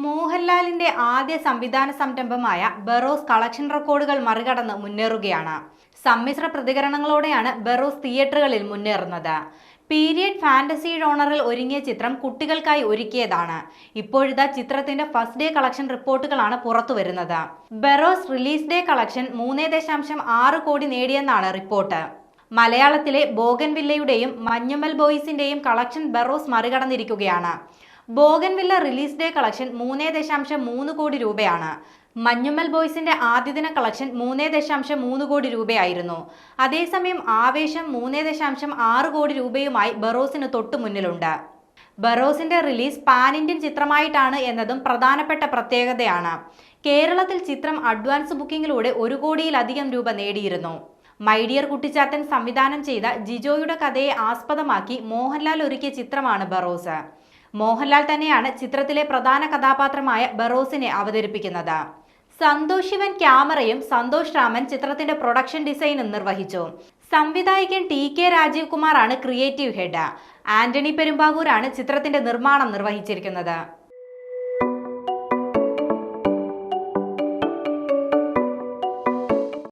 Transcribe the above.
മോഹൻലാലിന്റെ ആദ്യ സംവിധാന സംരംഭമായ ബറോസ് കളക്ഷൻ റെക്കോർഡുകൾ മറികടന്ന് മുന്നേറുകയാണ്. സമ്മിശ്ര പ്രതികരണങ്ങളോടെയാണ് ബറോസ് തിയേറ്ററുകളിൽ മുന്നേറുന്നത്. പീരിയഡ് ഫാന്റസി ജോണറിൽ ഒരുങ്ങിയ ചിത്രം കുട്ടികൾക്കായി ഒരുക്കിയതാണ്. ഇപ്പോഴിതാ ചിത്രത്തിന്റെ ഫസ്റ്റ് ഡേ കളക്ഷൻ റിപ്പോർട്ടുകളാണ് പുറത്തുവരുന്നത്. ബറോസ് റിലീസ് ഡേ കളക്ഷൻ 3.6 കോടി നേടിയെന്നാണ് റിപ്പോർട്ട്. മലയാളത്തിലെ ബോഗൻവില്ലയുടെയും മഞ്ഞുമൽ ബോയ്സിന്റെയും കളക്ഷൻ ബറോസ് മറികടന്നിരിക്കുകയാണ്. Bougainvillea release day collection 3.3 crore രൂപയാണ്. മഞ്ഞുമൽ ബോയ്സിന്റെ ആദ്യദിന കളക്ഷൻ 3.3 കോടി രൂപയായിരുന്നു. അതേസമയം ആവേശം 3.6 കോടി രൂപയുമായി ബറോസിന് തൊട്ടു മുന്നിലുണ്ട്. ബറോസിന്റെ റിലീസ് പാൻ ഇന്ത്യൻ ചിത്രമായിട്ടാണ് എന്നതും പ്രധാനപ്പെട്ട പ്രത്യേകതയാണ്. കേരളത്തിൽ ചിത്രം അഡ്വാൻസ് ബുക്കിംഗിലൂടെ 1 കോടിയിലധികം രൂപ നേടിയിരുന്നു. മൈ ഡിയർ കുട്ടിച്ചാത്തൻ സംവിധാനം ചെയ്ത ജിജോയുടെ കഥയെ ആസ്പദമാക്കി മോഹൻലാൽ ഒരുക്കിയ ചിത്രമാണ് ബറോസ്. മോഹൻലാൽ തന്നെയാണ് ചിത്രത്തിലെ പ്രധാന കഥാപാത്രമായ ബറോസിനെ അവതരിപ്പിക്കുന്നത്. സന്തോഷ് ശിവൻ ക്യാമറയും സന്തോഷ് രാമൻ ചിത്രത്തിന്റെ പ്രൊഡക്ഷൻ ഡിസൈനും നിർവഹിച്ചു. സംവിധായകൻ TK രാജീവ് കുമാറാണ് ക്രിയേറ്റീവ് ഹെഡ്. ആന്റണി പെരുമ്പാവൂരാണ് ചിത്രത്തിന്റെ നിർമ്മാണം നിർവഹിച്ചിരിക്കുന്നത്.